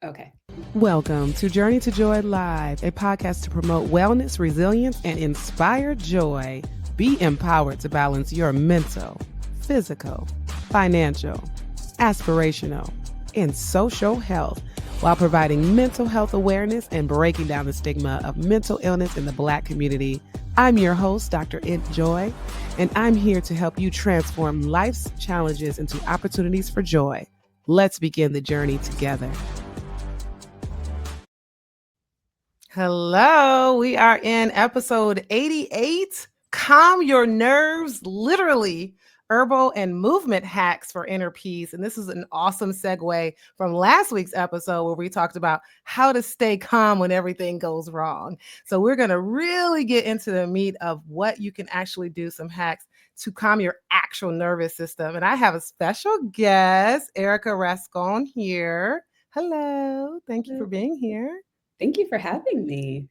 Okay. Welcome to Journey to Joy Live, a podcast to promote wellness, resilience, and inspire joy. Be empowered to balance your mental, physical, financial, aspirational, and social health while providing mental health awareness and breaking down the stigma of mental illness in the Black community. I'm your host, Dr. Int Joy, and I'm here to help you transform life's challenges into opportunities for joy. Let's begin the journey together. Hello, we are in episode 88. Calm your nerves, literally. Herbal and movement hacks for inner peace. And this is an awesome segue from last week's episode where we talked about how to stay calm when everything goes wrong. So we're going to really get into the meat of what you can actually do, some hacks to calm your actual nervous system. And I have a special guest, Erica Rascon here. Hello, thank you for being here. Thank you for having me.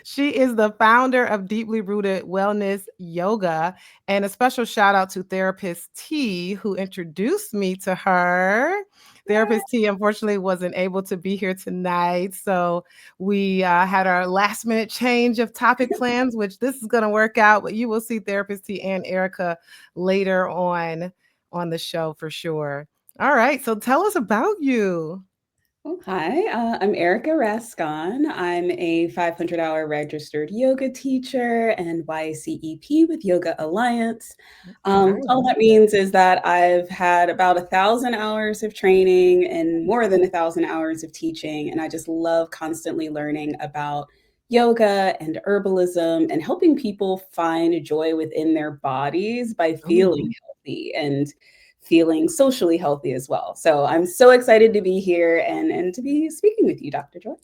She is the founder of Deeply Rooted Wellness Yoga. And a special shout out to Therapist T, who introduced me to her. Therapist T, unfortunately, wasn't able to be here tonight. So we had our last minute change of topic plans, which this is going to work out. But you will see Therapist T and Erica later on the show for sure. All right. So tell us about you. Oh, hi, I'm Erica Rascon. I'm a 500-hour registered yoga teacher and YCEP with Yoga Alliance. All that means is that I've had about 1,000 hours of training and more than 1,000 hours of teaching, and I just love constantly learning about yoga and herbalism and helping people find joy within their bodies by feeling healthy and feeling socially healthy as well. So I'm so excited to be here and to be speaking with you, Dr. Joy.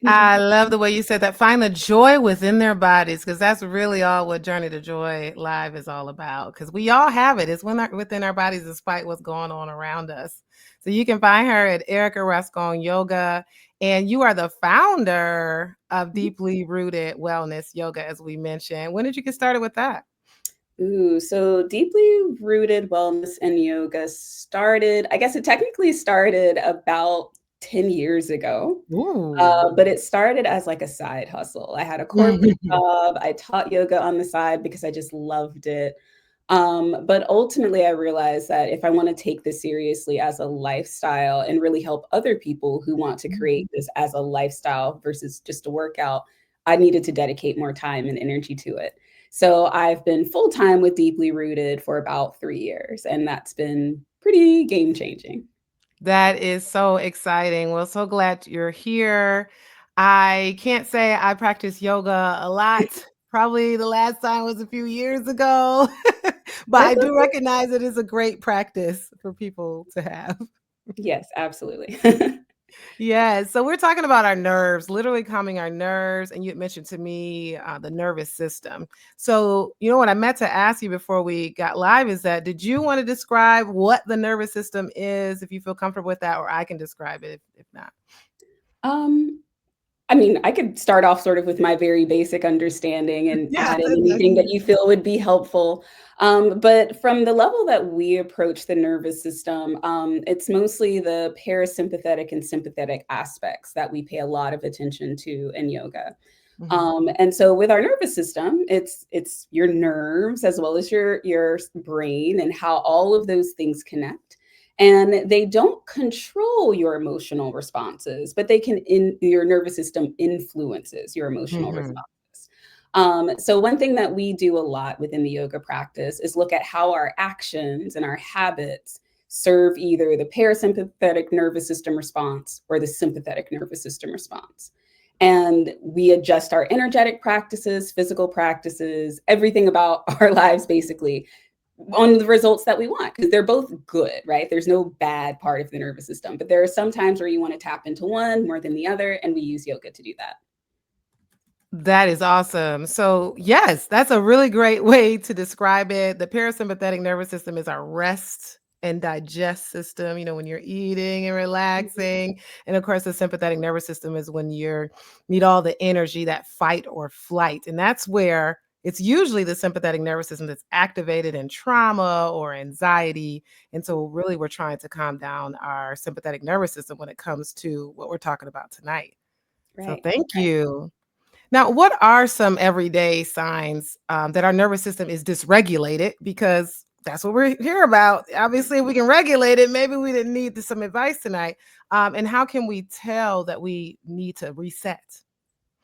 I love the way you said that. Find the joy within their bodies, because that's really all what Journey to Joy Live is all about. Because we all have it. It's within our bodies, despite what's going on around us. So you can find her at Erica Rascon Yoga, and you are the founder of Deeply Rooted Wellness Yoga, as we mentioned. When did you get started with that? So Deeply Rooted Wellness and Yoga started, I guess it technically started about 10 years ago. But it started as like a side hustle. I had a corporate job. I taught yoga on the side because I just loved it. But ultimately, I realized that if I want to take this seriously as a lifestyle and really help other people who want to create this as a lifestyle versus just a workout, I needed to dedicate more time and energy to it. So I've been full-time with Deeply Rooted for about 3 years, and that's been pretty game-changing. That is so exciting. Well, so glad you're here. I can't say I practice yoga a lot. Probably the last time was a few years ago, but I do recognize it is a great practice for people to have. Yes, absolutely. Yeah, so we're talking about our nerves, literally calming our nerves. And you had mentioned to me the nervous system. So, what I meant to ask you before we got live is that did you want to describe what the nervous system is, if you feel comfortable with that, or I can describe it if not? I mean, I could start off sort of with my very basic understanding and Yeah, add in anything that you feel would be helpful. But from the level that we approach the nervous system, it's mostly the parasympathetic and sympathetic aspects that we pay a lot of attention to in yoga. And so with our nervous system, it's your nerves as well as your brain and how all of those things connect. And they don't control your emotional responses, but your nervous system influences your emotional responses. So one thing that we do a lot within the yoga practice is look at how our actions and our habits serve either the parasympathetic nervous system response or the sympathetic nervous system response. And we adjust our energetic practices, physical practices, everything about our lives basically on the results that we want, because they're both good, right? There's no bad part of the nervous system, but there are some times where you want to tap into one more than the other, and we use yoga to do that. That is awesome. So, yes, that's a really great way to describe it. The parasympathetic nervous system is our rest and digest system, when you're eating and relaxing. And of course, the sympathetic nervous system is when you need all the energy, that fight or flight. And that's where it's usually the sympathetic nervous system that's activated in trauma or anxiety. And so really we're trying to calm down our sympathetic nervous system when it comes to what we're talking about tonight. So Right. thank you. Now, what are some everyday signs that our nervous system is dysregulated? Because that's what we're here about. Obviously, if we can regulate it, maybe we didn't need some advice tonight. And how can we tell that we need to reset?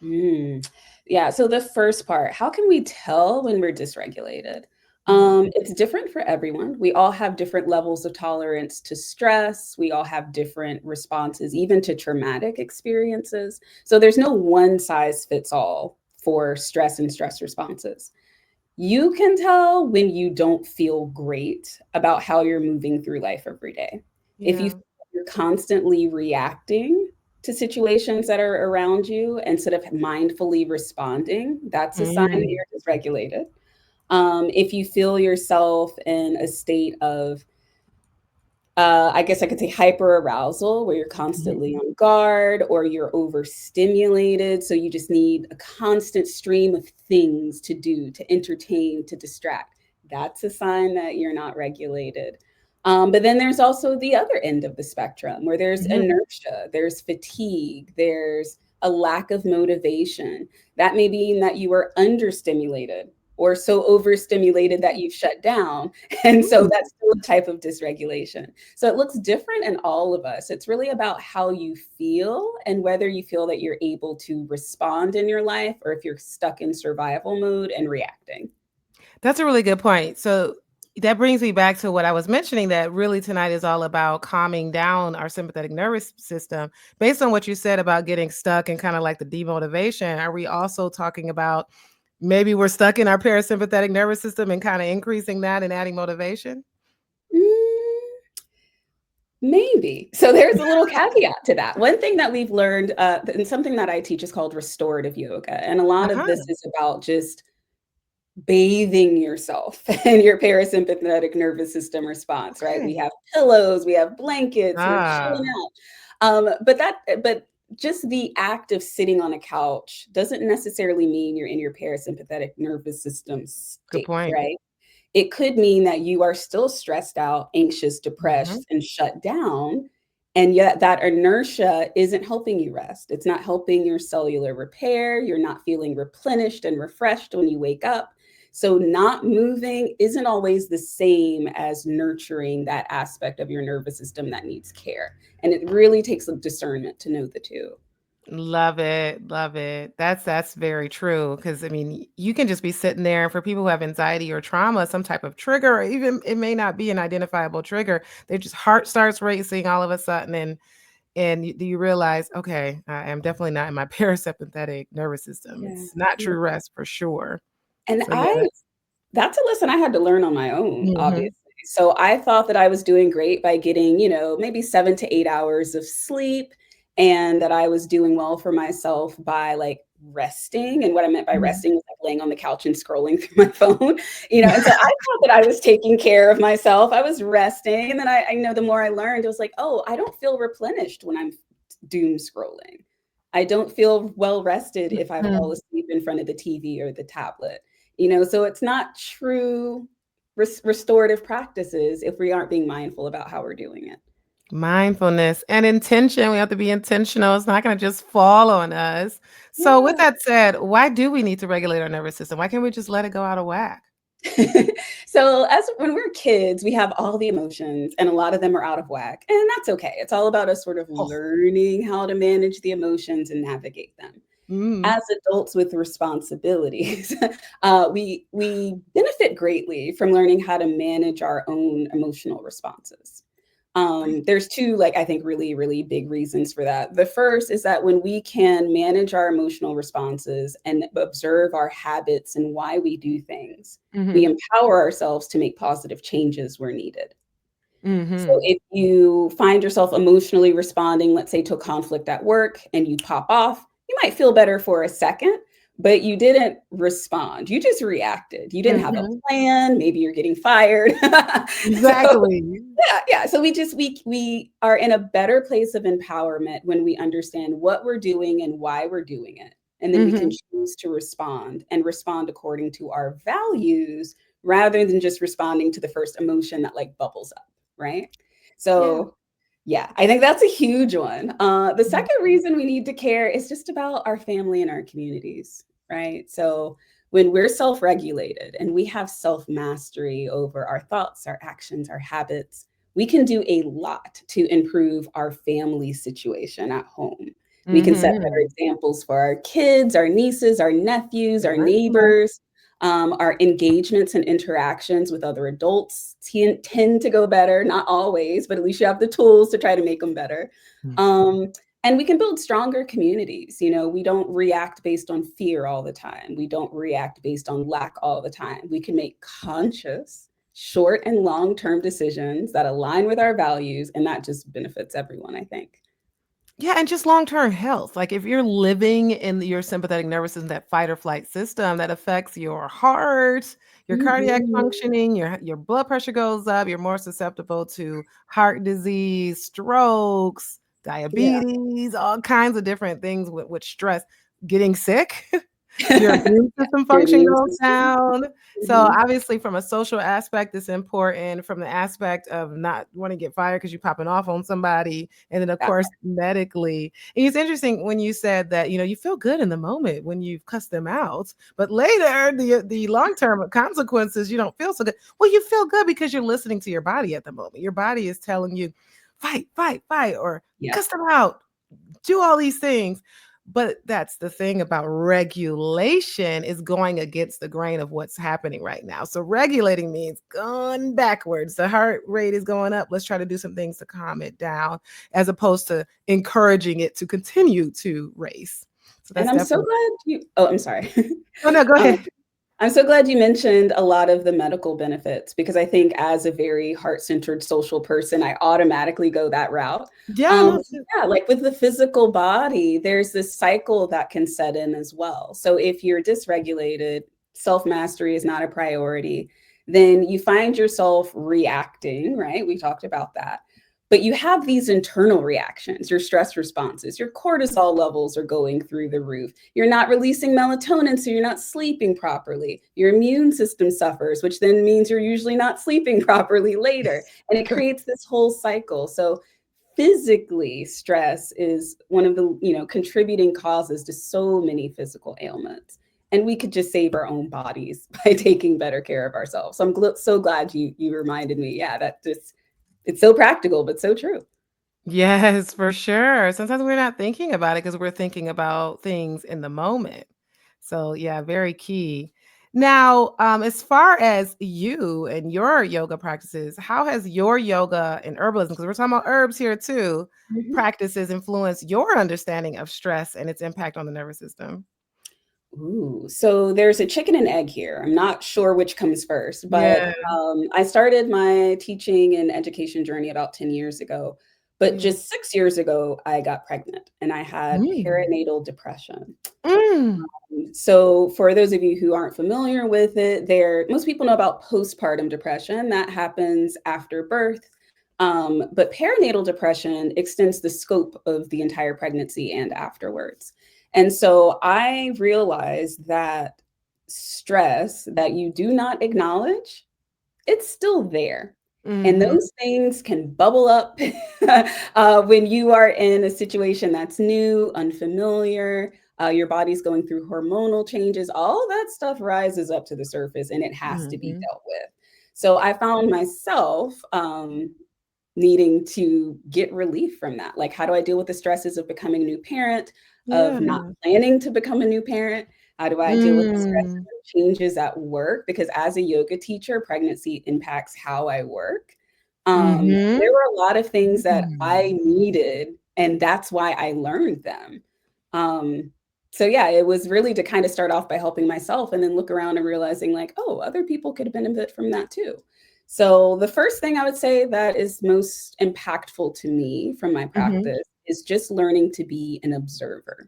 Mm. Yeah. So the first part, how can we tell when we're dysregulated? Mhm. It's different for everyone. We all have different levels of tolerance to stress. We all have different responses, even to traumatic experiences. So there's no one size fits all for stress and stress responses. You can tell when you don't feel great about how you're moving through life every day. If you Yeah. feel like you're constantly reacting to situations that are around you instead of mindfully responding, that's a sign that Mm. you're dysregulated. If you feel yourself in a state of I guess I could say hyper arousal, where you're Mhm. constantly on guard or you're overstimulated. So you just need a constant stream of things to do, to entertain, to distract. That's a sign that you're not regulated. But then there's also the other end of the spectrum where there's Mhm. inertia, there's fatigue, there's a lack of motivation. That may mean that you are understimulated or so overstimulated that you've shut down. And so Mm. that's still a type of dysregulation. So it looks different in all of us. It's really about how you feel and whether you feel that you're able to respond in your life or if you're stuck in survival mode and reacting. That's a really good point. So that brings me back to what I was mentioning, that really tonight is all about calming down our sympathetic nervous system. Based on what you said about getting stuck and kind of like the demotivation, are we also talking about maybe we're stuck in our parasympathetic nervous system and kind of increasing that and adding motivation? Mm, maybe. So there's a little caveat to that. One thing that we've learned, and something that I teach is called restorative yoga. And a lot of this Uh-huh. is about just bathing yourself in your parasympathetic nervous system response, right? We Okay. have pillows, we have blankets, we're chilling Ah, out. But just the act of sitting on a couch doesn't necessarily mean you're in your parasympathetic nervous system good state, point. right? It could mean that you are still stressed out, anxious, Mhm. depressed, and shut down. And yet that inertia isn't helping you rest. It's not helping your cellular repair. You're not feeling replenished and refreshed when you wake up. So, not moving isn't always the same as nurturing that aspect of your nervous system that needs care. And it really takes some discernment to know the two. Love it, love it. That's very true. Because I mean, you can just be sitting there, and for people who have anxiety or trauma, some type of trigger, or even it may not be an identifiable trigger, their just heart starts racing all of a sudden, and you realize, okay, I am definitely not in my parasympathetic nervous system. Yeah. It's not Yeah. true rest for sure. And So yeah, that's a lesson I had to learn on my own, mhm. obviously. So I thought that I was doing great by getting, maybe 7 to 8 hours of sleep and that I was doing well for myself by, like, resting, and what I meant by Mhm. resting was, like, laying on the couch and scrolling through my phone, and so I thought that I was taking care of myself, I was resting, and then the more I learned, it was like, "Oh, I don't feel replenished when I'm doom scrolling. I don't feel well rested if I fall Mhm. asleep in front of the TV or the tablet." So it's not true restorative practices if we aren't being mindful about how we're doing it. Mindfulness and intention. We have to be intentional. It's not going to just fall on us. So, with Yeah. that said, why do we need to regulate our nervous system? Why can't we just let it go out of whack? So as when we're kids, we have all the emotions and a lot of them are out of whack, and that's okay. It's all about us sort of Oh, learning how to manage the emotions and navigate them. mm, As adults with responsibilities, we benefit greatly from learning how to manage our own emotional responses. There's two, like, I think, really, really big reasons for that. The first is that when we can manage our emotional responses and observe our habits and why we do things, we mhm, empower ourselves to make positive changes where needed. So mhm, if you find yourself emotionally responding, let's say, to a conflict at work and you pop off, you might feel better for a second, but you didn't respond. You just reacted. You didn't have a mhm. plan. Maybe you're getting fired. So Exactly. yeah. So we are in a better place of empowerment when we understand what we're doing and why we're doing it. And then we can Mhm. choose to respond and respond according to our values rather than just responding to the first emotion that like bubbles up, right? Yeah. So yeah, I think that's a huge one. The Mhm. second reason we need to care is just about our family and our communities, right? So when we're self regulated and we have self mastery over our thoughts, our actions, our habits, we can do a lot to improve our family situation at home. We can set better Mhm. examples for our kids, our nieces, our nephews, our Right, right. neighbors. Our engagements and interactions with other adults tend to go better, not always, but at least you have the tools to try to make them better. Mm. Um, and we can build stronger communities. You know, we don't react based on fear all the time. We don't react based on lack all the time. We can make conscious, short and long term decisions that align with our values, and that just benefits everyone, I think. Yeah, and just long-term health. Like if you're living in your sympathetic nervous system, that fight or flight system, that affects your heart, your cardiac Mhm. functioning, your blood pressure goes up, you're more susceptible to heart disease, strokes, Yeah. diabetes, all kinds of different things with stress, getting sick. Your immune Yeah, system your function immune goes system. down. So, Mhm. obviously, from a social aspect, it's important. From the aspect of not wanting to get fired because 'cause you're popping off on somebody, and then, of That course, part. medically. And it's interesting when you said that, you feel good in the moment when you've cussed them out, but later, the long-term consequences, you don't feel so good. Well, you feel good because you're listening to your body at the moment. Your body is telling you, "Fight, fight, fight," or Yep. "Cuss them out." Do all these things. But that's the thing about regulation is going against the grain of what's happening right now. So regulating means going backwards. The heart rate is going up. Let's try to do some things to calm it down as opposed to encouraging it to continue to race. So And that's I'm so definitely. glad you oh, I'm sorry. Oh no, go Um, ahead. I'm so glad you mentioned a lot of the medical benefits because I think as a very heart-centered social person, I automatically go that route. Yeah, no, Yeah, like with the physical body, there's this cycle that can set in as well. So if you're dysregulated, self-mastery is not a priority, then you find yourself reacting, right? We talked about that. But you have these internal reactions, your stress responses, your cortisol levels are going through the roof. You're not releasing melatonin, so you're not sleeping properly. Your immune system suffers, which then means you're usually not sleeping properly later. And it creates this whole cycle. So physically, stress is one of the, contributing causes to so many physical ailments. And we could just save our own bodies by taking better care of ourselves. So so glad you reminded me. Yeah, that just it's so practical, but so true. yes, for sure. Sometimes we're not thinking about it because we're thinking about things in the moment. So, yeah, very key. Now, as far as you and your yoga practices, how has your yoga and herbalism, because we're talking about herbs here too, Mhm. practices influence your understanding of stress and its impact on the nervous system? Ooh, so there's a chicken and egg here. I'm not sure which comes first, but Yeah. I started my teaching and education journey about 10 years ago. But Yeah. just 6 years ago, I got pregnant and I had Mm. perinatal depression. Mm. So, for those of you who aren't familiar with it, most people know about postpartum depression that happens after birth. But perinatal depression extends the scope of the entire pregnancy and afterwards. And so I realized that stress that you do not acknowledge, it's still there. And Mhm. those things can bubble up when you are in a situation that's new, unfamiliar. Your body's going through hormonal changes. All that stuff rises up to the surface and it has to be Mhm. dealt with. So I found myself needing to get relief from that. Like, how do I deal with the stresses of becoming a new parent, of not Yeah. planning to become a new parent? How do I deal with the stresses Mm. of changes at work? Because as a yoga teacher, pregnancy impacts how I work. Mhm. There were a lot of things that I Mm. needed, and that's why I learned them. Um, so yeah, it was really to kind of start off by helping myself and then look around and realizing like, oh, other people could benefit from that too. So the first thing I would say that is most impactful to me from my Mhm. practice is just learning to be an observer.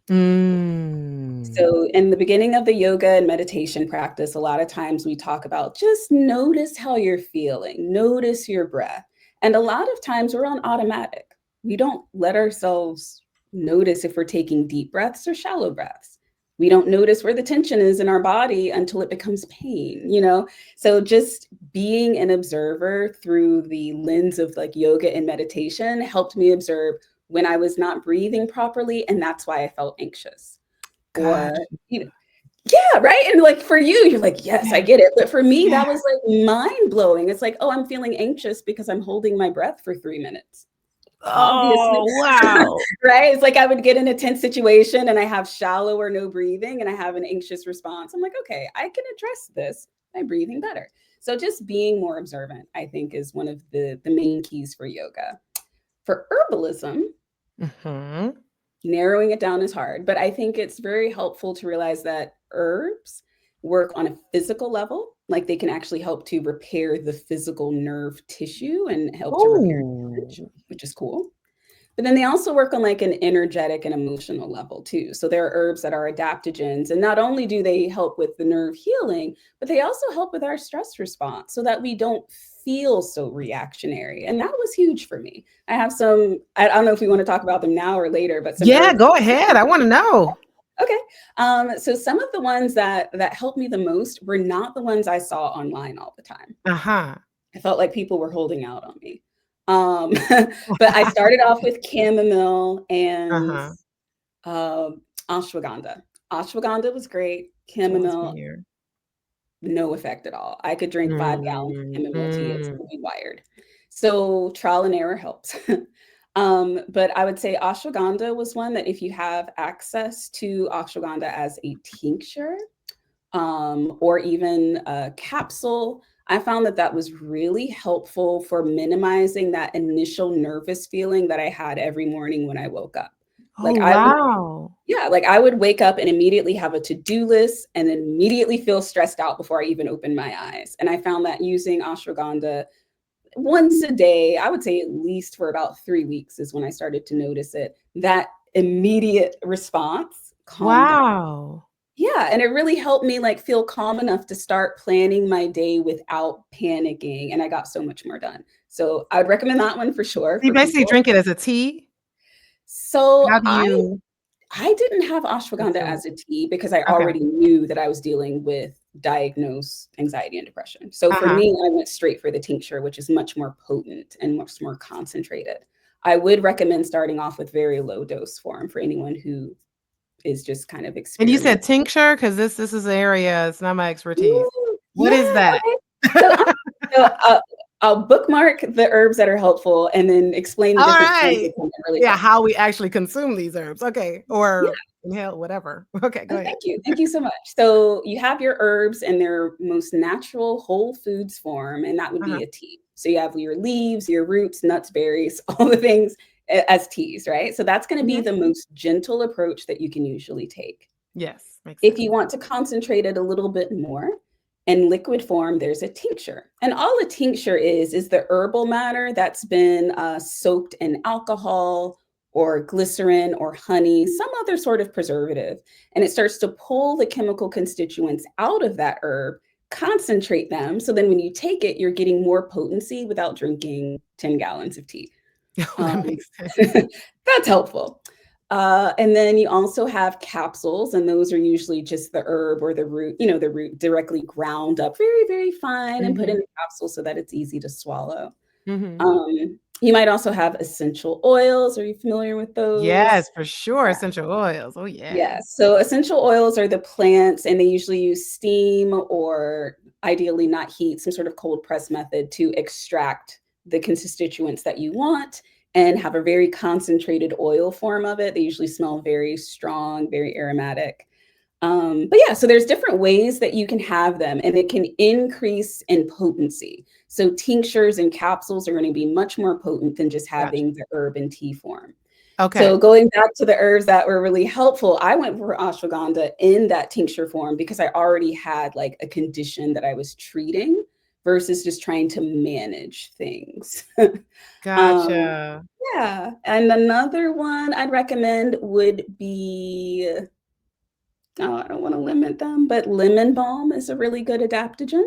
Mm. So in the beginning of the yoga and meditation practice, a lot of times we talk about just notice how you're feeling, notice your breath. And a lot of times we're on automatic. We don't let ourselves notice if we're taking deep breaths or shallow breaths. We don't notice where the tension is in our body until it becomes pain, you know? So just being an observer through the lens of like yoga and meditation helped me observe when I was not breathing properly, and that's why I felt anxious. Or, Gotcha. you know, yeah, right? And like for you, you're like, yes, I Yeah. get it. But for me, Yeah. that was like mind blowing. It's like, oh, I'm feeling anxious because I'm holding my breath for 3 minutes. Obviously, Oh, wow. right? It's like I would get in a tense situation and I have shallow or no breathing and I have an anxious response. I'm like, okay, I can address this by breathing better. So just being more observant, I think, is one of the main keys for yoga. For herbalism, Hmm. narrowing it down is hard, but I think it's very helpful to realize that herbs work on a physical level, like they can actually help to repair the physical nerve tissue and help to repair damage, Oh. which is cool. But then they also work on like an energetic and emotional level too. So there are herbs that are adaptogens. And not only do they help with the nerve healing, but they also help with our stress response so that we don't feel so reactionary. And that was huge for me. I have some, I don't know if we want to talk about them now or later, but some Yeah, herbs. go ahead. I want to know. Okay. So some of the ones that helped me the most were not the ones I saw online all the time. Uh-huh. I felt like people were holding out on me. Um, but I started off with chamomile and Uh-huh. um, ashwagandha. Ashwagandha was great. Which one's Chamomile, here? no effect at all. I could drink 5 gallons of Mm, chamomile tea and mm. still be wired. So trial and error helps. But I would say ashwagandha was one that if you have access to ashwagandha as a tincture, or even a capsule, I found that that was really helpful for minimizing that initial nervous feeling that I had every morning when I woke up. Oh, Like I would, wow. yeah, like I would wake up and immediately have a to-do list and then immediately feel stressed out before I even open my eyes. And I found that using ashwagandha once a day, I would say at least for about 3 weeks is when I started to notice it. That immediate response calmed down. Wow. Yeah, and it really helped me, like, feel calm enough to start planning my day without panicking, and I got so much more done. So, I would recommend that one for sure You for basically people. drink it as a tea? So, How do you I didn't have ashwagandha consume it? as a tea because I Okay. already knew that I was dealing with diagnosed anxiety and depression. So, for Uh-huh. me, I went straight for the tincture, which is much more potent and much more concentrated. I would recommend starting off with very low dose form for anyone who is just kind of And you said experimenting. tincture? 'Cause this is an area, it's not my expertise. Ooh, What is yeah, that? okay. So I'm so I'll bookmark the herbs that are helpful and then explain the different forms Alright. of them really Yeah, quick. how we actually consume these herbs. Okay. Yeah. Or inhale, whatever. Okay, go Oh, ahead. thank you. Thank you so much. So you have your herbs in their most natural whole foods form, and that would Uh-huh. be a tea. So you have your leaves, your roots, nuts, berries, all the things as teas, right? So that's going to be Mhm. the most gentle approach that you can usually take. Yes, makes If sense. you want to concentrate it a little bit more, in liquid form, there's a tincture. And all a tincture is the herbal matter that's been soaked in alcohol or glycerin or honey, some other sort of preservative. And it starts to pull the chemical constituents out of that herb, concentrate them. So then when you take it, you're getting more potency without drinking 10 gallons of tea. Oh, that Um, makes sense. that's helpful. And then you also have capsules, and those are usually just the herb or the root, the root directly ground up very, very fine and put in Mhm. the capsule so that it's easy to swallow. Mhm. You might also have essential oils. Are you familiar with those? Yes, for sure, essential oils. Oh, yeah. Yes. So essential oils are the plants, and they usually use steam or ideally not heat, some sort of cold press method to extract the constituents that you want and have a very concentrated oil form of it. They usually smell very strong, very aromatic. But yeah, so there's different ways that you can have them, and it can increase in potency. So tinctures and capsules are going to be much more potent than just Gotcha. having the herb in tea form. Okay. So going back to the herbs that were really helpful, I went for ashwagandha in that tincture form because I already had like a condition that I was treating versus just trying to manage things. um, Gotcha. yeah. And another one I'd recommend would be, oh, I don't want to limit them, but lemon balm is a really good adaptogen.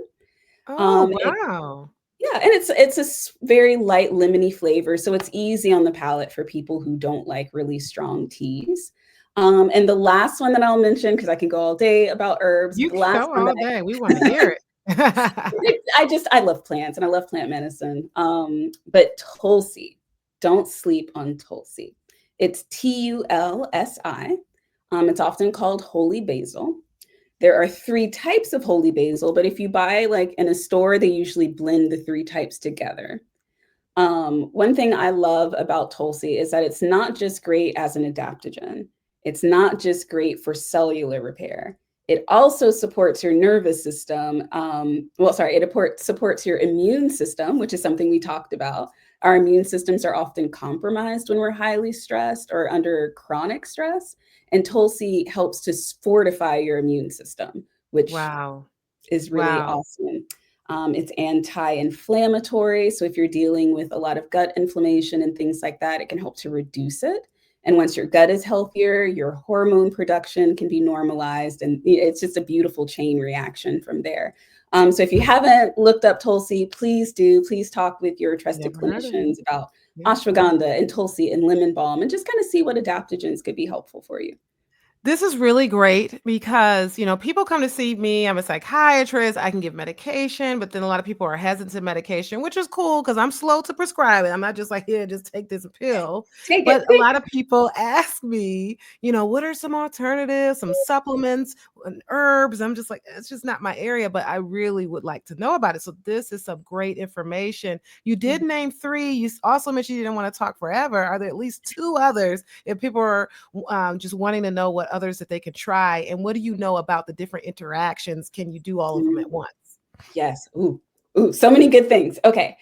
Oh, It wow. Yeah, and it's a very light lemony flavor, so it's easy on the palate for people who don't like really strong teas. And the last one that I'll mention, because I can go all day about herbs, but You the can last go one that all day. We want to hear it. I love plants and I love plant medicine. But Tulsi, don't sleep on Tulsi. It's Tulsi. It's often called holy basil. There are three types of holy basil, but if you buy like in a store, they usually blend the three types together. One thing I love about Tulsi is that it's not just great as an adaptogen. It's not just great for cellular repair. It also supports your nervous system. It supports your immune system, which is something we talked about. Our immune systems are often compromised when we're highly stressed or under chronic stress. And Tulsi helps to fortify your immune system, which Wow. is really Wow. awesome. It's anti-inflammatory, so if you're dealing with a lot of gut inflammation and things like that, it can help to reduce it. And once your gut is healthier, your hormone production can be normalized, and it's just a beautiful chain reaction from there. So if you haven't looked up Tulsi, please do. Please talk with your trusted Never heard of it. clinicians about Yeah. ashwagandha and Tulsi and lemon balm, and just kind of see what adaptogens could be helpful for you. This is really great because, people come to see me. I'm a psychiatrist. I can give medication, but then a lot of people are hesitant to medication, which is cool because I'm slow to prescribe it. I'm not just like, here, just take this pill. Take But it. a lot of people ask me, what are some alternatives, some supplements, and herbs? I'm just like, it's just not my area, but I really would like to know about it. So this is some great information. You did name three. You also mentioned you didn't want to talk forever. Are there at least two others if people are just wanting to know what others that they can try, and what do you know about the different interactions? Can you do all of them Mhm. at once? Yes. Ooh, so many good things. Okay.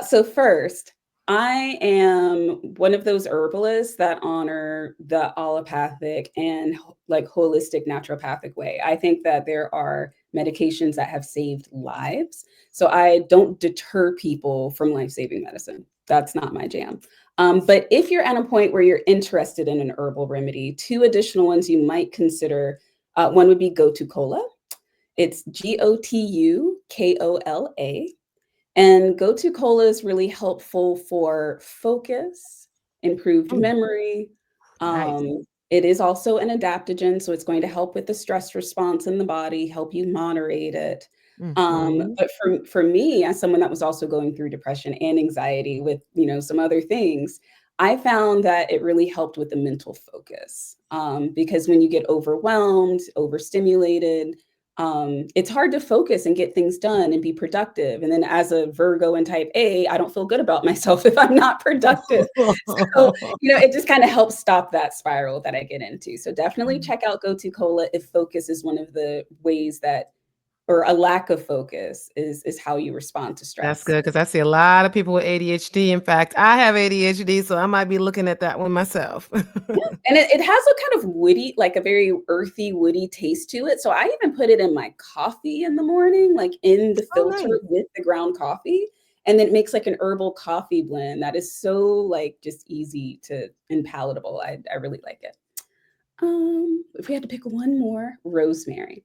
So first, I am one of those herbalists that honor the allopathic and like holistic naturopathic way. I think that there are medications that have saved lives. So I don't deter people from life-saving medicine. That's not my jam. But if you're at a point where you're interested in an herbal remedy, two additional ones you might consider. One would be Gotu Kola. It's Gotukola. And Gotu Kola is really helpful for focus, improved Mm, memory. nice. It is also an adaptogen, so it's going to help with the stress response in the body, help you moderate it. Mhm. But for me, as someone that was also going through depression and anxiety with some other things, I found that it really helped with the mental focus because when you get overwhelmed, overstimulated, it's hard to focus and get things done and be productive. And then as a Virgo and type A, I don't feel good about myself if I'm not productive. So, it just kind of helps stop that spiral that I get into. So definitely check out GoTo Cola if focus is one of the ways that, or a lack of focus is how you respond to That's stress. good because I see a lot of people with ADHD. In fact, I have ADHD, so I might be looking at that one myself. Yeah, and it has a kind of woody, like a very earthy, woody taste to it. So I even put it in my coffee in the morning, like in the Oh, filter nice. with the ground coffee. And then it makes like an herbal coffee blend that is so like just easy to and palatable. I really like it. If we had to pick one more, rosemary.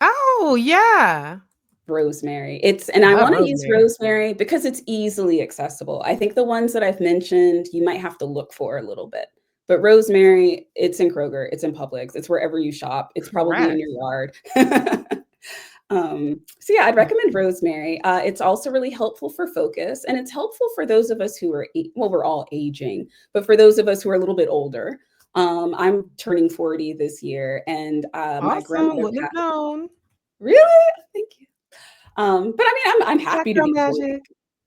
Oh, yeah. Rosemary. And I I love wanna use rosemary. rosemary because it's easily accessible. I think the ones that I've mentioned, you might have to look for a little bit. But rosemary, it's in Kroger, it's in Publix, it's wherever you shop, it's probably in Correct. your yard. So yeah, I'd recommend rosemary. It's also really helpful for focus, and it's helpful for those of us who are we're all aging, but for those of us who are a little bit older. I'm turning 40 this year, and, my Awesome. grandmother Wouldn't have known. Really? Thank you. But I mean, I'm Black happy to girl be 40. magic.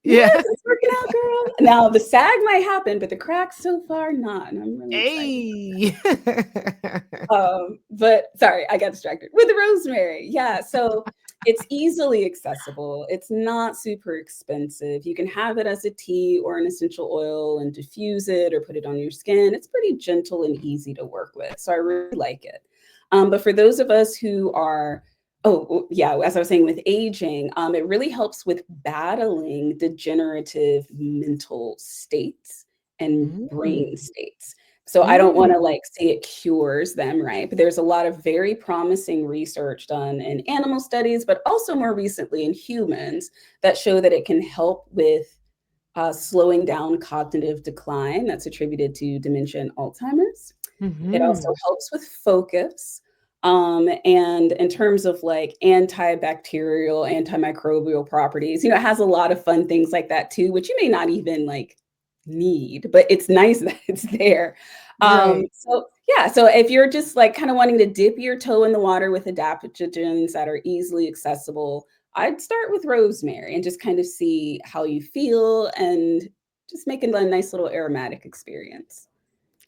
Yes, Yeah. it's working out, girl. Now the sag might happen, but the cracks so far not, and I'm really excited. Hey. But sorry, I got distracted. With the rosemary, yeah, so it's easily accessible. It's not super expensive. You can have it as a tea or an essential oil and diffuse it or put it on your skin. It's pretty gentle and easy to work with, so I really like it. But for those of us who are yeah, as I was saying with aging, it really helps with battling degenerative mental states and Mm. brain states. So I don't want Mm. to like say it cures them, right? But there's a lot of very promising research done in animal studies, but also more recently in humans that show that it can help with slowing down cognitive decline that's attributed to dementia and Alzheimer's. It also Hmm. helps with focus. And in terms of like antibacterial, antimicrobial properties, it has a lot of fun things like that too, which you may not even like need, but it's nice that it's there. Right. So yeah, so if you're just like kind of wanting to dip your toe in the water with adaptogens that are easily accessible, I'd start with rosemary and just kind of see how you feel and just making a nice little aromatic experience.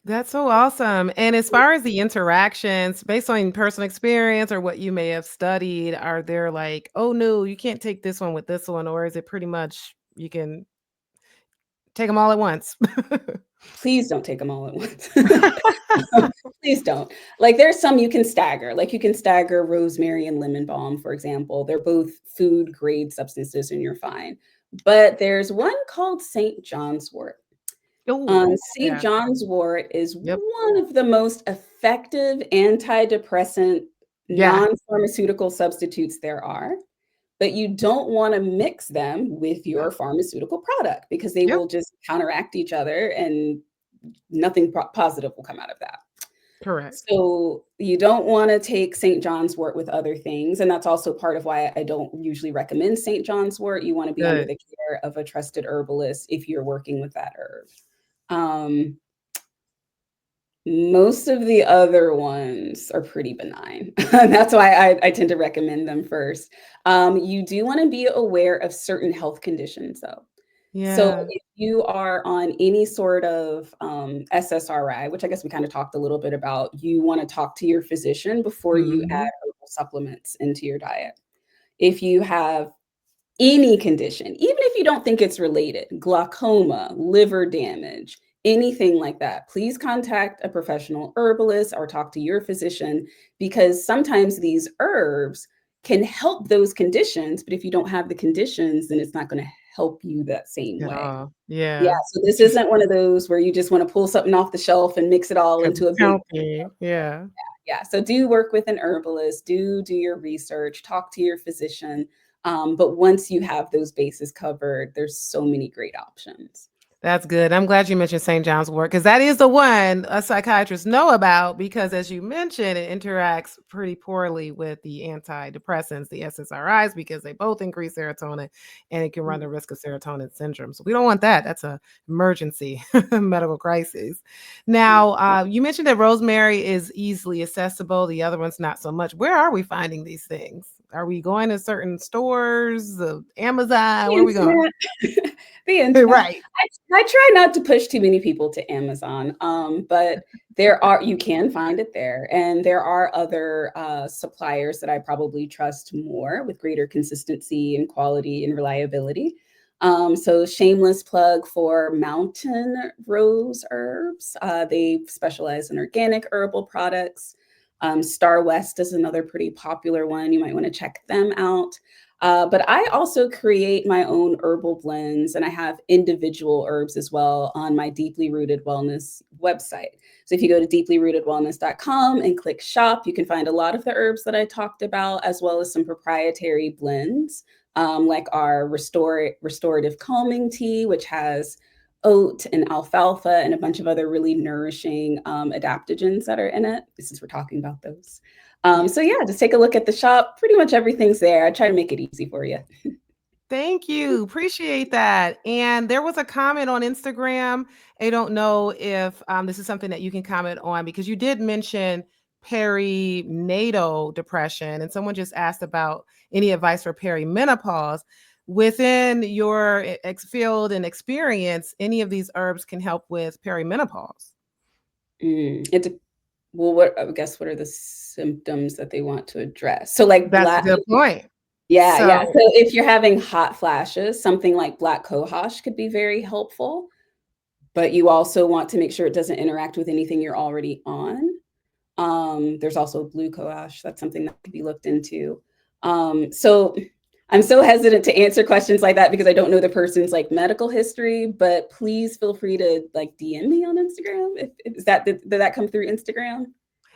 That's so awesome. And as far as the interactions, based on personal experience or what you may have studied, are there like, oh no, you can't take this one with this one, or is it pretty much you can take them all at once? Please don't take them all at once. Please don't. Like, there's some you can stagger, like, you can stagger rosemary and lemon balm, for example. They're both food grade substances and you're fine. But there's one called St. John's wort. Oh, St. yeah. John's wort is Yep. one of the most effective antidepressant Yeah. non-pharmaceutical substitutes there are, but you don't wanna mix them with No. your pharmaceutical product because they Yep. will just counteract each other and nothing positive will come out of that. Correct. So you don't want to take St. John's wort with other things. And that's also part of why I don't usually recommend St. John's wort. You want to be under Good. the care of a trusted herbalist if you're working with that herb. Um, Most of the other ones are pretty benign. That's why I tend to recommend them first. You do want to be aware of certain health conditions, though. So Yeah. if you are on any sort of SSRI, which I guess we kind of talked a little bit about, you want to talk to your physician before you Mhm. add herbal supplements into your diet. If you have any condition, even if you don't think it's related, glaucoma, liver damage, anything like that, please contact a professional herbalist or talk to your physician because sometimes these herbs can help those conditions, but if you don't have the conditions, then it's not going to help you that same At way. all. Yeah, Yeah. so this isn't one of those where you just want to pull something off the shelf and mix it all 'Cause into a it's big. healthy. Yeah. Yeah, so do work with an herbalist, do your research, talk to your physician. But once you have those bases covered, there's so many great options. That's good. I'm glad you mentioned St. John's wort because that is the one us psychiatrists know about because as you mentioned, it interacts pretty poorly with the antidepressants, the SSRIs, because they both increase serotonin and it can run Mm, the risk of serotonin syndrome. So we don't want that. That's a emergency medical crisis. mm. Now, you mentioned that rosemary is easily accessible. The other one's not so much. Where are we finding these things? Are we going to certain stores, Amazon? The Where are we going? internet. The internet. Right. I try not to push too many people to Amazon, but you can find it there, and there are other, suppliers that I probably trust more with greater consistency and quality and reliability. So shameless plug for Mountain Rose Herbs. They specialize in organic herbal products. Star West is another pretty popular one. You might want to check them out. But I also create my own herbal blends and I have individual herbs as well on my Deeply Rooted Wellness website. So if you go to deeplyrootedwellness.com and click shop, you can find a lot of the herbs that I talked about, as well as some proprietary blends, like our restorative calming tea, which has oat and alfalfa and a bunch of other really nourishing adaptogens that are in it, since we're talking about those. So yeah, just take a look at the shop. Pretty much everything's there. I try to make it easy for you. Thank you. Appreciate that. And there was a comment on Instagram. I don't know if this is something that you can comment on because you did mention perinatal depression, and someone just asked about any advice for perimenopause. Within your field and experience, any of these herbs can help with perimenopause. It well, what I guess what are the symptoms that they want to address? So like That's a black, good point. yeah, yeah. So, So if you're having hot flashes, something like black cohosh could be very helpful. But you also want to make sure it doesn't interact with anything you're already on. There's also blue coash. That's something that could be looked into. So I'm so hesitant to answer questions like that because I don't know the person's like medical history, but please feel free to like DM me on Instagram. If is that did that come through Instagram?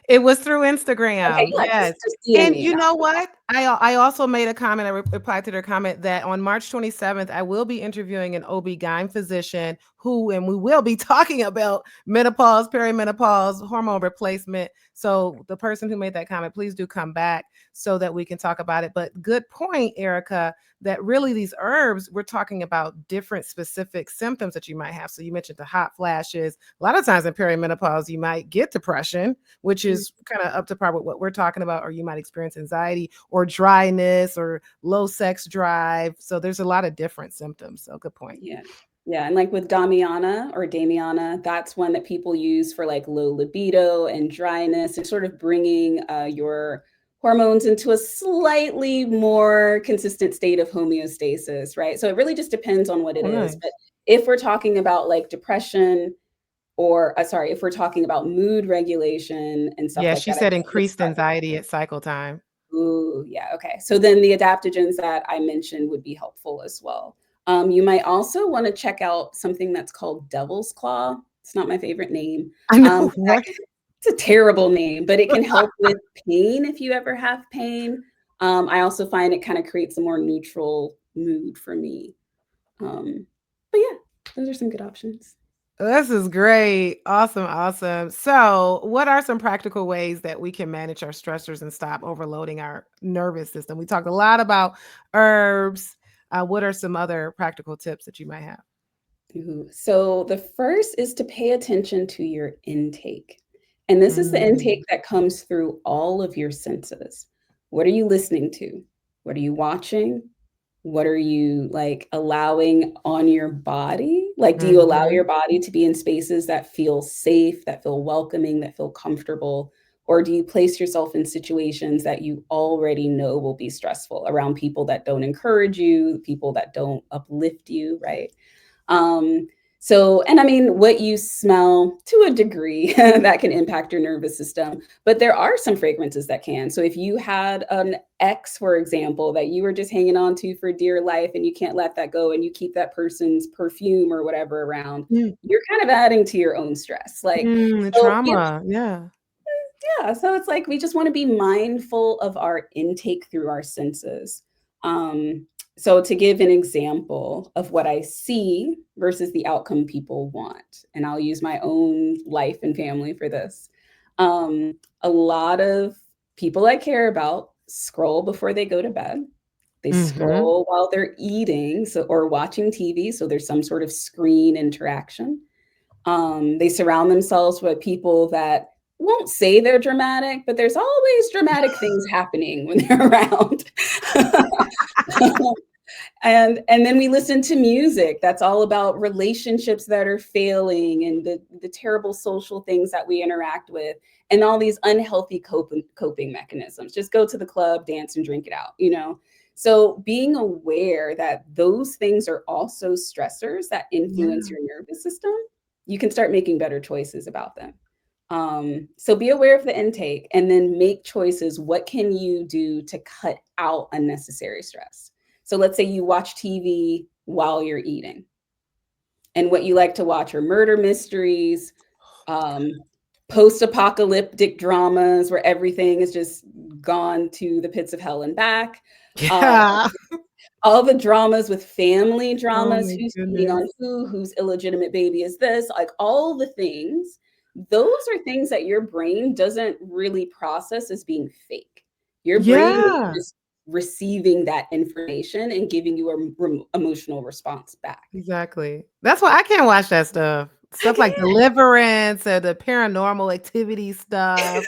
It was through Okay, Instagram, yeah, yes. just DM And me and you I'll know what? I also made a comment, I replied to their comment that on March 27th, I will be interviewing an OB-GYN physician who and we will be talking about menopause, perimenopause, hormone replacement. So the person who made that comment, please do come back so that we can talk about it. But good point, Erica, that really these herbs, we're talking about different specific symptoms that you might have. So you mentioned the hot flashes. A lot of times in perimenopause, you might get depression, which Mm, is kind of up to par with what we're talking about, or you might experience anxiety or dryness or low sex drive. So there's a lot of different symptoms. So good point. yeah. Yeah, and like with Damiana or Damiana, that's one that people use for like low libido and dryness and sort of bringing your hormones into a slightly more consistent state of homeostasis, right? So it really just depends on what it Oh, is. But nice. if we're talking about like depression, or sorry, if we're talking about mood regulation and stuff Yeah, like she that, I said think we're increased stuck. anxiety at cycle time. Ooh, yeah, okay. So then the adaptogens that I mentioned would be helpful as well. You might also want to check out something that's called Devil's Claw. It's not my favorite name. I know But what. it's a terrible name, but it can help with pain if you ever have pain. I also find it kind of creates a more neutral mood for me. But yeah, those are some good options. This is great. Awesome, awesome. So, what are some practical ways that we can manage our stressors and stop overloading our nervous system? We talked a lot about herbs. What are some other practical tips that you might have? Ooh, so the first is to pay attention to your intake. And this is the Mm, intake that comes through all of your senses. What are you listening to? What are you watching? What are you like allowing on your body? Like, do you allow mhm. your body to be in spaces that feel safe, that feel welcoming, that feel comfortable? Or do you place yourself in situations that you already know will be stressful around people that don't encourage you, people that don't uplift you, right? Um, so, and I mean, what you smell to a degree that can impact your nervous system, but there are some fragrances that can. So, if you had an ex, for example, that you were just hanging on to for dear life and you can't let that go and you keep that person's perfume or whatever around, Mm, you're kind of adding to your own stress. Like, the so be trauma. Yeah. yeah, so it's like we just want to be mindful of our intake through our senses. Um, so to give an example of what I see versus the outcome people want, and I'll use my own life and family for this. A lot of people I care about scroll before they go to bed. They Mhm. scroll while they're eating, so or watching TV, so there's some sort of screen interaction. They surround themselves with people that won't say they're dramatic, but there's always dramatic things happening when they're around. And then we listen to music that's all about relationships that are failing and the terrible social things that we interact with and all these unhealthy coping mechanisms. Just go to the club, dance and drink it out, you know? So being aware that those things are also stressors that influence Yeah. your nervous system, you can start making better choices about them. So be aware of the intake and then make choices. What can you do to cut out unnecessary stress? So let's say you watch TV while you're eating, and what you like to watch are murder mysteries, um, post-apocalyptic dramas where everything is just gone to the pits of hell and back. Uh, Yeah. all the dramas with family Oh dramas, my who's cheating goodness. on who, whose illegitimate baby is this, like all the things, those are things that your brain doesn't really process as being fake. Your brain is Yeah. just receiving that information and giving you a emotional response back. Exactly. That's why I can't watch that stuff. I Stuff like Deliverance or the paranormal activity stuff.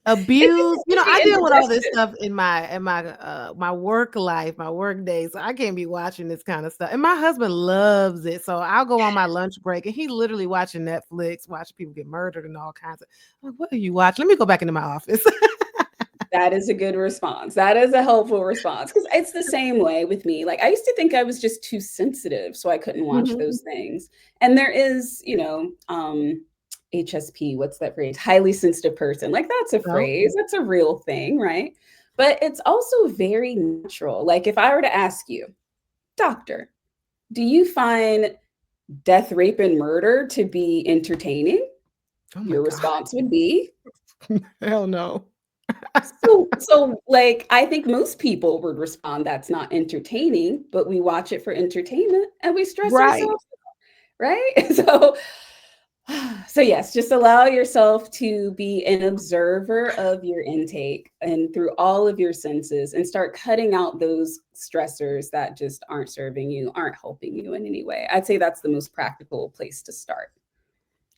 It Abuse, can I be deal with all this indigestion. stuff in my work life, my work days, so I can't be watching this kind of stuff, and my husband loves it, so I'll go on my lunch break, and he literally watching Netflix, watching people get murdered and all kinds of I'm like, "What are you watching? Let me go back into my office." That is a good response. That is a helpful response because it's the same way with me. Like I used to think I was just too sensitive, so I couldn't watch Mhm. those things. And there is, HSP, what's that phrase? Highly sensitive person. Like that's a Okay. phrase, that's a real thing, right? but it's also very natural. Like if I were to ask you, doctor, do you find death, rape, and murder to be entertaining? Oh my Your God. response would be, Hell no. so like I think most people would respond that's not entertaining, but we watch it for entertainment and we stress Right. ourselves, right? So yes, just allow yourself to be an observer of your intake and through all of your senses and start cutting out those stressors that just aren't serving you, aren't helping you in any way. I'd say that's the most practical place to start.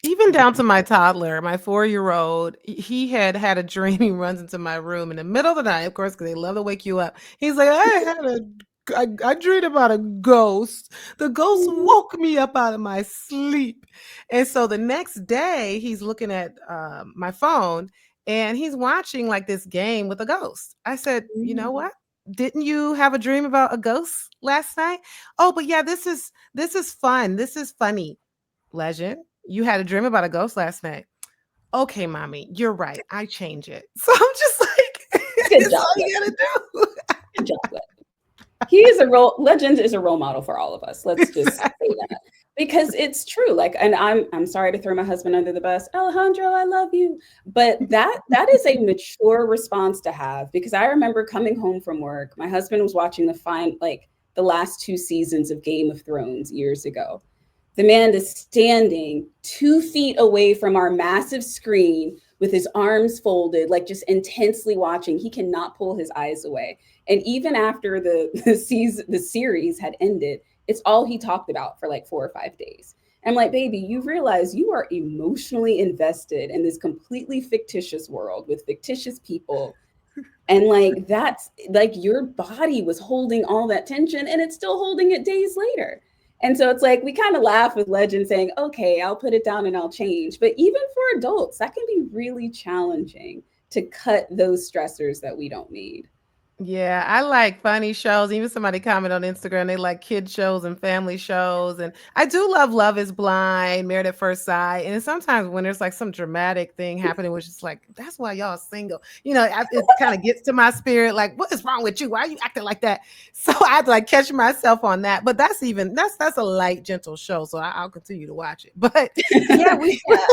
Even down to my toddler, my 4-year-old, he had a dream. He runs into my room in the middle of the night, of course, because they love to wake you up. He's like, I dreamed about a ghost. The ghost woke me up out of my sleep. And so the next day, he's looking at my phone and he's watching like this game with a ghost. I said, you know what? Didn't you have a dream about a ghost last night? Oh, but yeah, this is fun. This is funny. Legend, you had a dream about a ghost last night. Okay, mommy, you're right. I change it. So I'm just like, Good it's job. all you gotta Good job. He is a role Legend is a role model for all of us. do. Let's just say Exactly. that. Because it's true. Like, and I'm sorry to throw my husband under the bus. Alejandro, I love you. But that is a mature response to have because I remember coming home from work. My husband was watching the last two seasons of Game of Thrones years ago. The man is standing 2 feet away from our massive screen with his arms folded, like just intensely watching. He cannot pull his eyes away. And even after the series had ended, it's all he talked about for like 4 or 5 days. I'm like, baby, you realize you are emotionally invested in this completely fictitious world with fictitious people. And like that's like your body was holding all that tension and it's still holding it days later. And so it's like we kind of laugh with Legend saying, okay, I'll put it down and I'll change. But even for adults, that can be really challenging to cut those stressors that we don't need. Yeah, I like funny shows. Even somebody commented on Instagram, they like kid shows and family shows. And I do love Love is Blind, Married at First Sight. And sometimes when there's like some dramatic thing happening, which is like, that's why y'all single. It kind of gets to my spirit. Like, what is wrong with you? Why are you acting like that? So I have to like catch myself on that. But that's a light, gentle show. So I'll continue to watch it. But yeah, Yeah.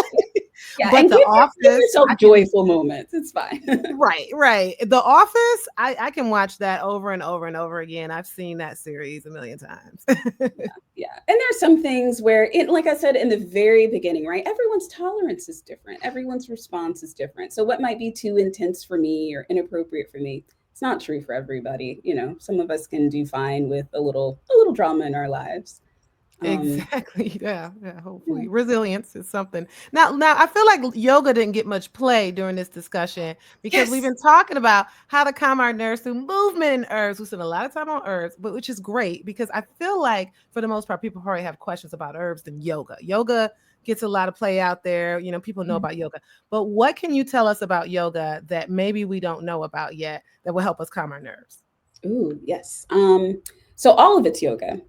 Yeah. but And The give Office, yourself I can. joyful moments. It's fine. Right, right. The Office, I can watch that over and over and over again. I've seen that series a million times. Yeah. And there's some things where it, like I said in the very beginning, right? Everyone's tolerance is different. Everyone's response is different. So what might be too intense for me or inappropriate for me, it's not true for everybody. You know, some of us can do fine with a little drama in our lives. Um, Exactly. Yeah, yeah, yeah. hopefully. Resilience is something. Now I feel like yoga didn't get much play during this discussion because we've Yes. been talking about how to calm our nerves through movement and herbs. We spend a lot of time on herbs, but which is great because I feel like for the most part, people probably have questions about herbs than yoga. Yoga gets a lot of play out there. People know about yoga. But what can you tell us about yoga that maybe we don't know about yet that will help us calm our nerves? Ooh, yes. So all of it's yoga.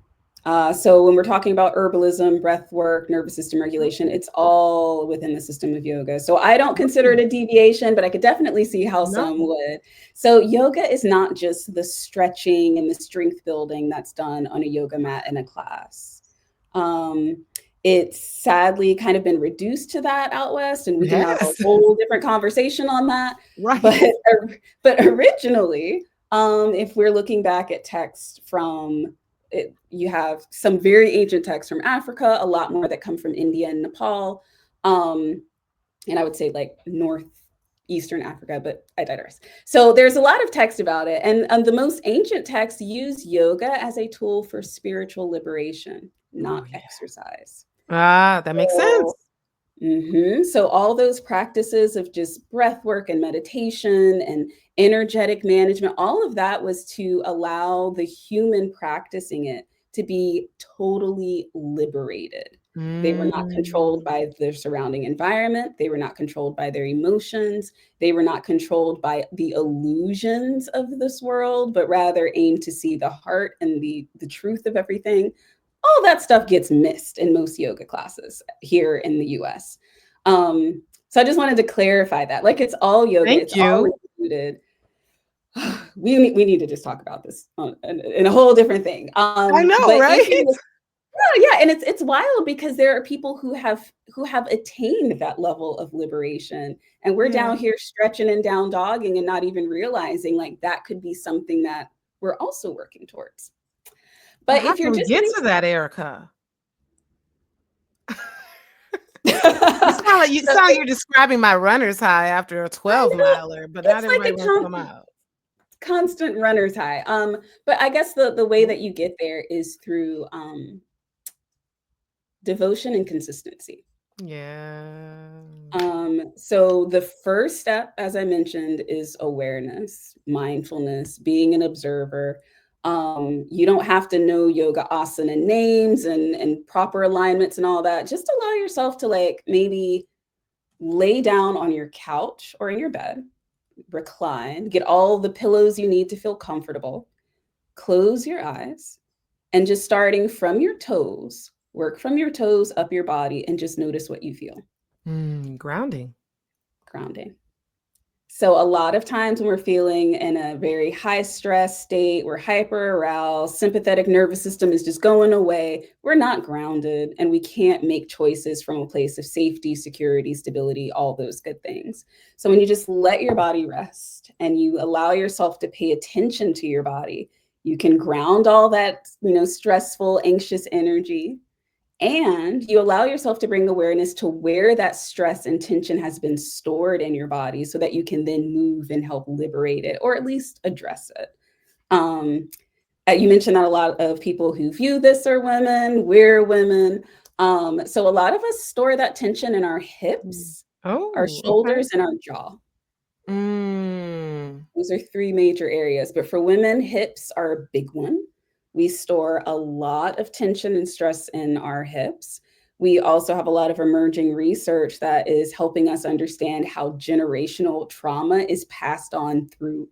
So when we're talking about herbalism, breath work, nervous system regulation, it's all within the system of yoga. So I don't consider it Mm, a deviation, but I could definitely see how some no. would. So yoga is not just the stretching and the strength building that's done on a yoga mat in a class. Um, it's sadly kind of been reduced to that out west, and we can have a Yes. whole different conversation on that. But Right. but originally, if we're looking back at texts from it, you have some very ancient texts from Africa, a lot more that come from India and Nepal, um, and I would say like northeastern Africa, but I digress. So there's a lot of text about it, and the most ancient texts use yoga as a tool for spiritual liberation, Oh not yeah. exercise. Ah, that makes sense. So So all those practices of just breath work and meditation and energetic management, all of that was to allow the human practicing it to be totally liberated. They were not controlled Mm. by their surrounding environment. They were not controlled by their emotions. They were not controlled by the illusions of this world, but rather aimed to see the heart and the truth of everything. All that stuff gets missed in most yoga classes here in the US. So I just wanted to clarify that. Like it's all yoga, Thank it's all you. included. we need to just talk about this in a whole different thing. I know, But right? eating is, yeah, and it's wild because there are people who have attained that level of liberation, and we're Yeah. down here stretching and down dogging and not even realizing like that could be something that we're also working towards. Well, But how if you're can we just get getting to that, Erica? You so sound like you're describing my runner's high after a I 12 know miler, but not it's like everybody wants to come out. constant runner's high. But I guess the way that you get there is through devotion and consistency. Yeah. So the first step, as I mentioned, is awareness, mindfulness, being an observer. You don't have to know yoga asana names and proper alignments and all that. Just allow yourself to like maybe lay down on your couch or in your bed, recline, get all the pillows you need to feel comfortable, close your eyes, and just starting from your toes, work from your toes up your body and just notice what you feel. Grounding. Grounding. So a lot of times when we're feeling in a very high stress state, we're hyper aroused, sympathetic nervous system is just going away, we're not grounded, and we can't make choices from a place of safety, security, stability, all those good things. So when you just let your body rest and you allow yourself to pay attention to your body, you can ground all that, stressful, anxious energy, and you allow yourself to bring awareness to where that stress and tension has been stored in your body so that you can then move and help liberate it or at least address it. Um, you mentioned that a lot of people who view this are women, we're women. So a lot of us store that tension in our hips, our Oh, okay. shoulders, and our jaw. Mm. Those are three major areas. But for women, hips are a big one. We store a lot of tension and stress in our hips. We also have a lot of emerging research that is helping us understand how generational trauma is passed on through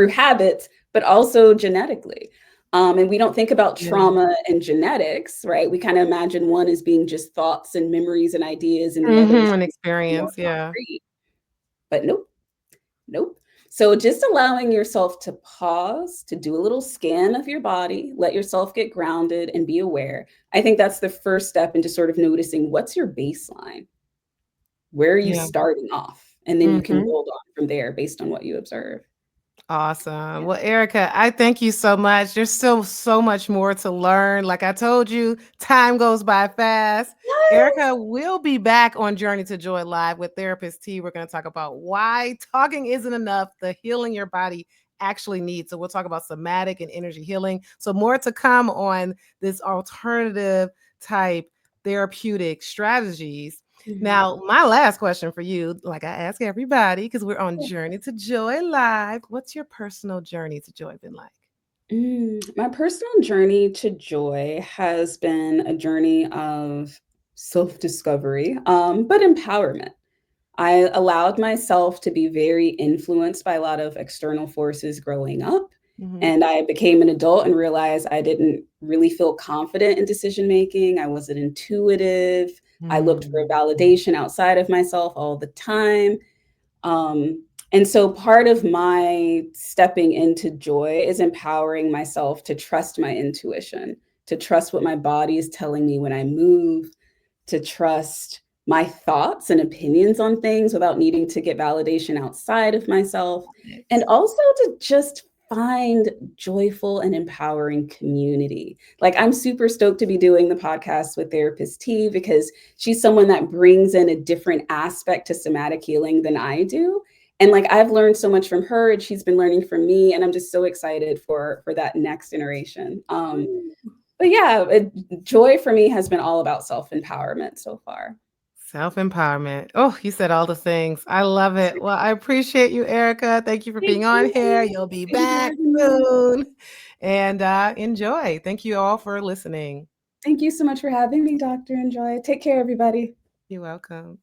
habits, but also genetically. And we don't think about Yeah. trauma and genetics, right? We kind of imagine one as being just thoughts and memories and ideas, and the other is An more experience, yeah. concrete. But nope. Nope. So just allowing yourself to pause, to do a little scan of your body, let yourself get grounded and be aware. I think that's the first step into sort of noticing what's your baseline? Where are you Yeah. starting off? And then you can Mhm. build on from there based on what you observe. Awesome. Yeah. Well, Erica, I thank you so much. There's still so much more to learn. Like I told you, time goes by fast. Erica will be back on Journey to Joy Live with Therapist T. We're going to talk about why talking isn't enough, the healing your body actually needs. So we'll talk about somatic and energy healing. So more to come on this alternative type therapeutic strategies. Mhm. Now, my last question for you, like I ask everybody, because we're on Journey to Joy Live. What's your personal journey to joy been like? My personal journey to joy has been a journey of self-discovery, but empowerment. I allowed myself to be very influenced by a lot of external forces growing up. Mhm. And I became an adult and realized I didn't really feel confident in decision making. I wasn't intuitive. I looked for Mm. validation outside of myself all the time. And so part of my stepping into joy is empowering myself to trust my intuition, to trust what my body is telling me when I move, to trust my thoughts and opinions on things without needing to get validation outside of myself, and Yes. also to just find joyful and empowering community. Like, I'm super stoked to be doing the podcast with Therapist T because she's someone that brings in a different aspect to somatic healing than I do. And like I've learned so much from her and she's been learning from me, and I'm just so excited for that next generation. But yeah, joy for me has been all about self-empowerment so far. Self-empowerment. Oh, you said all the things. I love it. Well, I appreciate you, Erica. Thank you for Thank being on here. you. You'll be Thank you for back having me. soon. And enjoy. Thank you all for listening. Thank you so much for having me, Dr. Enjoy. Take care, everybody. You're welcome.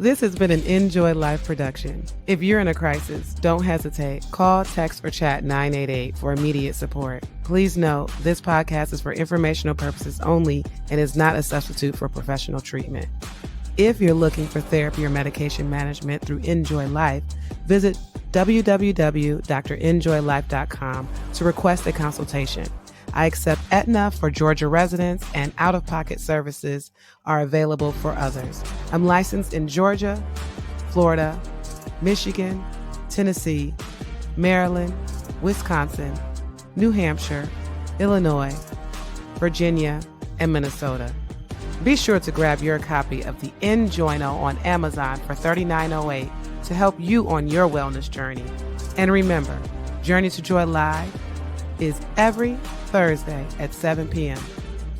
This has been an Enjoy Life production. If you're in a crisis, don't hesitate. Call, text, or chat 988 for immediate support. Please note, this podcast is for informational purposes only and is not a substitute for professional treatment. If you're looking for therapy or medication management through Enjoy Life, visit www.drenjoylife.com to request a consultation. I accept Aetna for Georgia residents, and out-of-pocket services are available for others. I'm licensed in Georgia, Florida, Michigan, Tennessee, Maryland, Wisconsin, New Hampshire, Illinois, Virginia, and Minnesota. Be sure to grab your copy of the Enjoyno on Amazon for $39.08 to help you on your wellness journey. And remember, Journey to Joy Live is every Thursday at 7 p.m.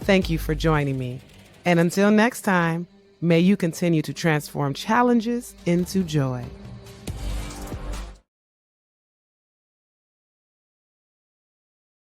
Thank you for joining me. And until next time, may you continue to transform challenges into joy.